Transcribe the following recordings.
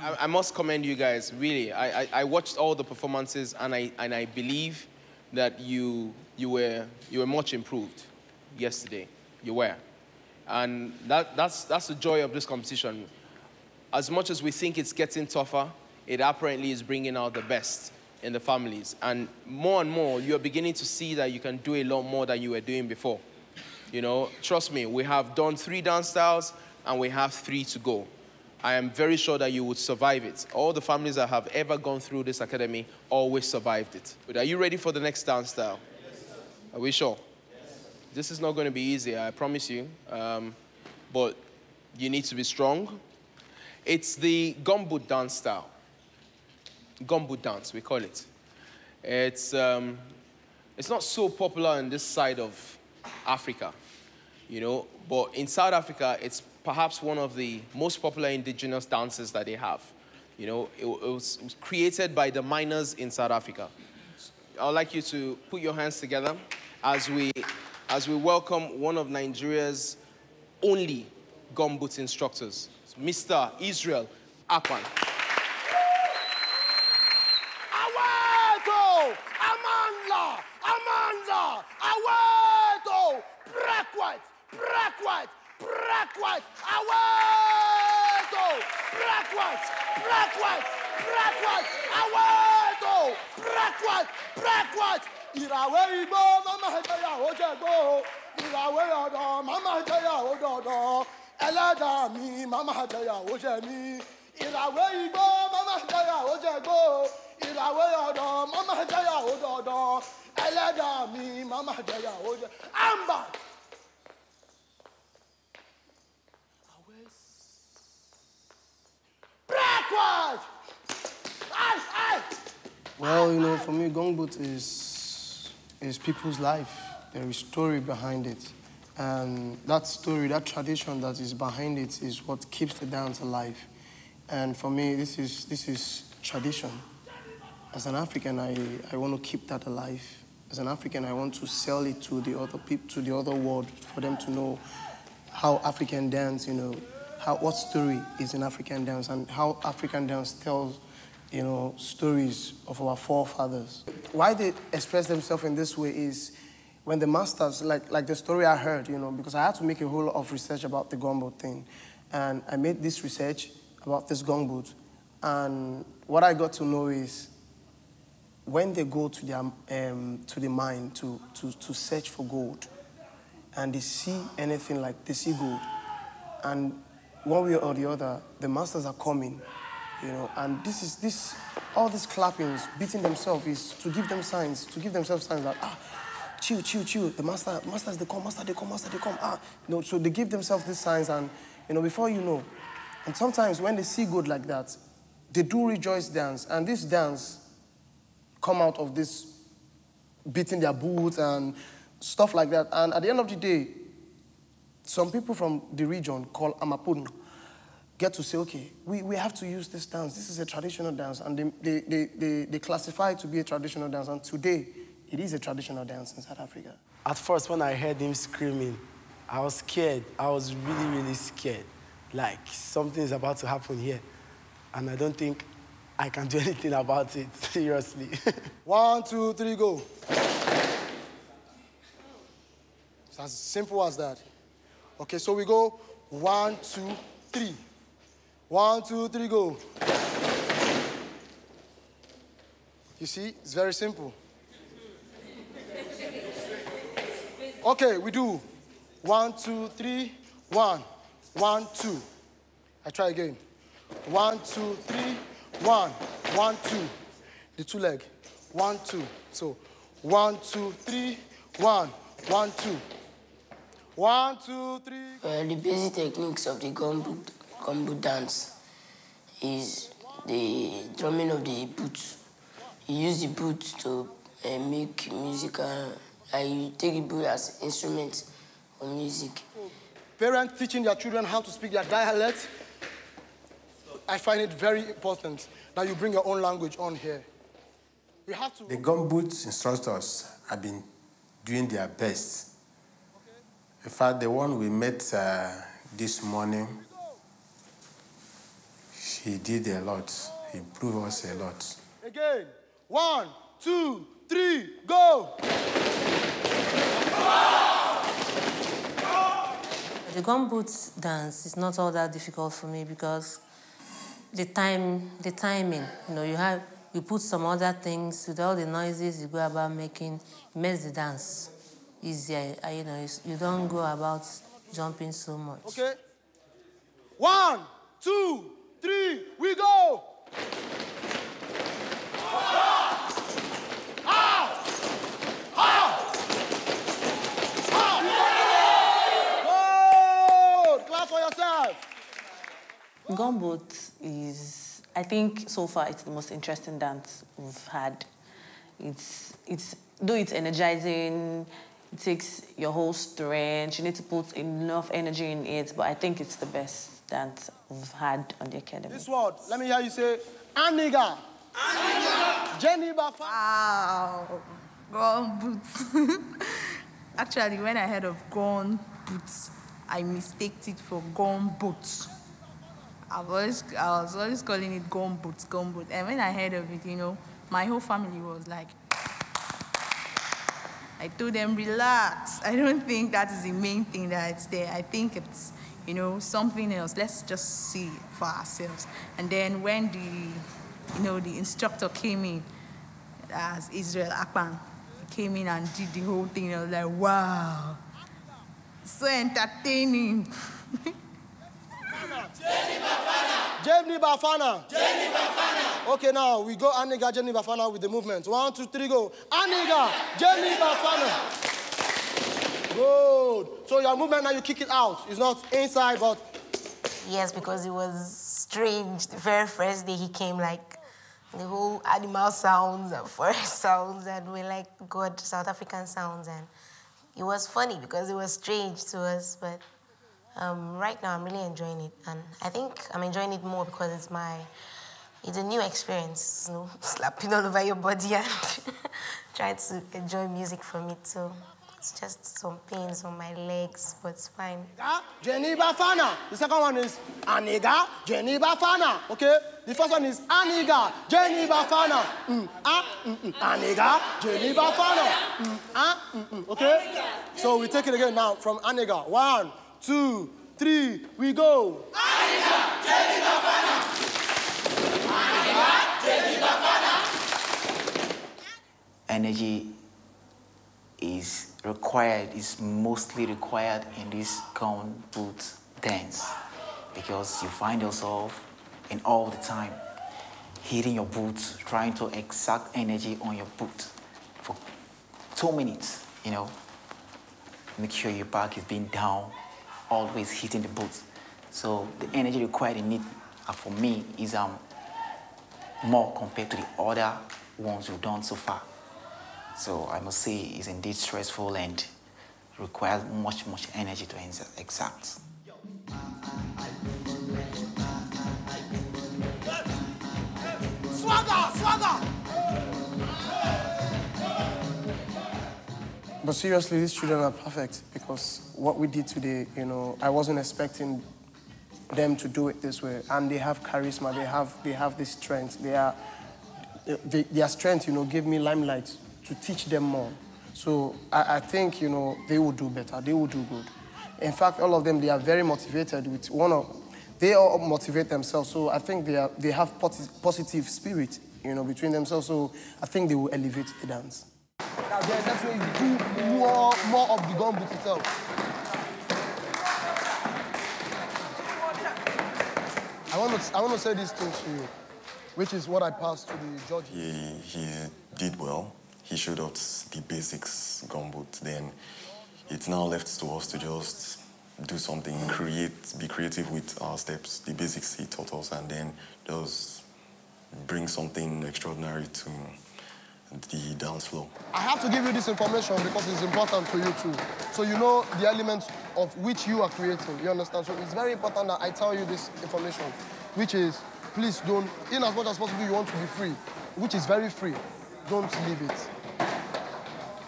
I must commend you guys, really. I watched all the performances, and I believe that you were much improved yesterday. You were. And that's the joy of this competition. As much as we think it's getting tougher, it apparently is bringing out the best in the families. And more, you're beginning to see that you can do a lot more than you were doing before. You know, trust me, we have done 3 dance styles, and we have 3 to go. I am very sure that you would survive it. All the families that have ever gone through this academy always survived it. But are you ready for the next dance style? Yes, sir. Are we sure? Yes. This is not going to be easy, I promise you. But you need to be strong. It's the gumboot dance style. Gumboot dance, we call it. It's not so popular on this side of Africa, you know, but in South Africa, it's perhaps one of the most popular indigenous dances that they have. You know, it was created by the miners in South Africa. I'd like you to put your hands together as we welcome one of Nigeria's only gumboot instructors, Mr. Israel Akpan. Aweto! Amanda! Amanda! Aweto! Backward! Backward! Backward! Aweto! Backward! Backward! Backward! Aweto! Backward! Backward! Irawe Igbo, Mama Hajaya Ojego. Irawe Odo, Mama Hajaya Ododo. Elada mi, Mama Hajaya Ojemi. Irawe Igbo, Mama Hajaya Ojego. Irawe Odo, Mama Hajaya Ododo. Elada mi, Mama Hajaya Ojego. I'm back. Backward! Aye! Well, you know, for me, gumboot is people's life. There is story behind it. And that story, that tradition that is behind it is what keeps the dance alive. And for me, this is tradition. As an African, I want to keep that alive. As an African, I want to sell it to the other people, to the other world, for them to know how African dance, you know, what story is in African dance, and how African dance tells, you know, stories of our forefathers. Why they express themselves in this way is when the masters, like the story I heard, you know, because I had to make a whole lot of research about the gumboot thing. And I made this research about this gumboot. And what I got to know is when they go to the mine to search for gold, and they see anything like they see gold, and one way or the other, the masters are coming, you know, and all these clappings, beating themselves is to give them signs, to give themselves signs that, chill, the masters, they come, master, they come, you know, so they give themselves these signs, and, you know, before you know, and sometimes when they see gold like that, they do rejoice dance, and this dance come out of this beating their boots and stuff like that, and at the end of the day, some people from the region called Amapun get to say, okay, we have to use this dance. This is a traditional dance. And they classify it to be a traditional dance. And today, it is a traditional dance in South Africa. At first, when I heard him screaming, I was scared. I was really, really scared. Like, something is about to happen here. And I don't think I can do anything about it, seriously. 1, 2, 3, go. It's as simple as that. Okay, so we go 1, 2, 3. 1, 2, 3, go. You see, it's very simple. Okay, we do 1, 2, 3, 1, 1, 2. I try again. 1, 2, 3, 1, 1, 2. The 2 leg. 1, 2. So 1, 2, 3, 1, 1, 2. 1, 2, 3. The basic techniques of the gumboot dance is the drumming of the boots. You use the boots to make musical. You take the boot as instrument for music. Parents teaching their children how to speak their dialect, I find it very important that you bring your own language on here. We have to. The gumboot instructors have been doing their best. In fact, the one we met this morning, He did a lot. He improved us a lot. Again. 1, 2, 3, go! The gumboot dance is not all that difficult for me because the timing, you put some other things with all the noises you go about making, it makes the dance easier. You don't go about jumping so much. Okay. 1, 2, 3, we go! Gumboot is, I think, so far it's the most interesting dance we've had. Though it's energizing, it takes your whole strength. You need to put enough energy in it, but I think it's the best dance we've had on the academy. This word, let me hear you say, Aniga. Aniga. Jenny Bafa. Wow. Gumboot. Actually, when I heard of gumboot, I mistaked it for gumboot. I was always calling it gumboot. And when I heard of it, my whole family was like, I told them, relax. I don't think that is the main thing that's there. I think it's, something else. Let's just see it for ourselves. And then when the instructor came in, as Akpan, he came in and did the whole thing. I was like, wow, so entertaining. Jenny Bafana. Okay, now we go Aniga, Jenny Bafana with the movement. 1, 2, 3, go. Aniga, Jenny Bafana. Good. So your movement now, you kick it out. It's not inside, but... Yes, because it was strange. The very first day he came, like, the whole animal sounds and forest sounds, and we're like, God, South African sounds. And it was funny because it was strange to us, but... right now, I'm really enjoying it, and I think I'm enjoying it more because it's a new experience, slapping all over your body and trying to enjoy music from it, so it's just some pains on my legs, but it's fine. Jenny Bafana. The second one is Aniga, Jenny Bafana, okay? The first one is Aniga, Jenny Bafana. Aniga, Jenny Bafana. Okay? So we take it again now from Aniga. 1, 2, 3, we go. Aniga, Jenny Bafana. Aniga, Jenny Bafana. Energy is mostly required in this gumboot dance because you find yourself in all the time hitting your boots, trying to exert energy on your boot for 2 minutes, Make sure your back is being down, always hitting the boots. So the energy required in it, for me, is more compared to the other ones we've done so far. So I must say it's indeed stressful and requires much energy to exert. Swagger! But seriously, these children are perfect because what we did today, I wasn't expecting them to do it this way. And they have charisma, they have this strength. Their strength, gave me limelight to teach them more. So I think, they will do better, they will do good. In fact, all of them, they are very motivated with they all motivate themselves. So I think they have positive spirit, between themselves. So I think they will elevate the dance. Now, that's where you do more of the gumboot itself. I want to say this thing to you, which is what I passed to the judges. He did well. He showed us the basics gumboot. Then it's now left to us to just do something, be creative with our steps. The basics he taught us, and then just bring something extraordinary to the dance floor. I have to give you this information because it's important to you too. So you know the elements of which you are creating, you understand? So it's very important that I tell you this information, which is, please don't, in as much as possible you want to be free, which is very free, don't leave it. So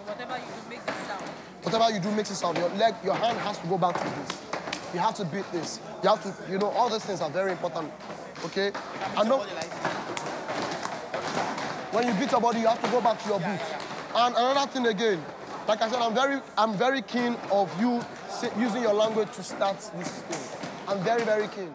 whatever you do, make the sound. Whatever you do makes it sound. Your hand has to go back to this. You have to beat this. You have to, you know, all these things are very important, okay? And don't, when you beat your body, you have to go back to your boots. And another thing again, like I said, I'm very keen of you using your language to start this thing. I'm very, very keen.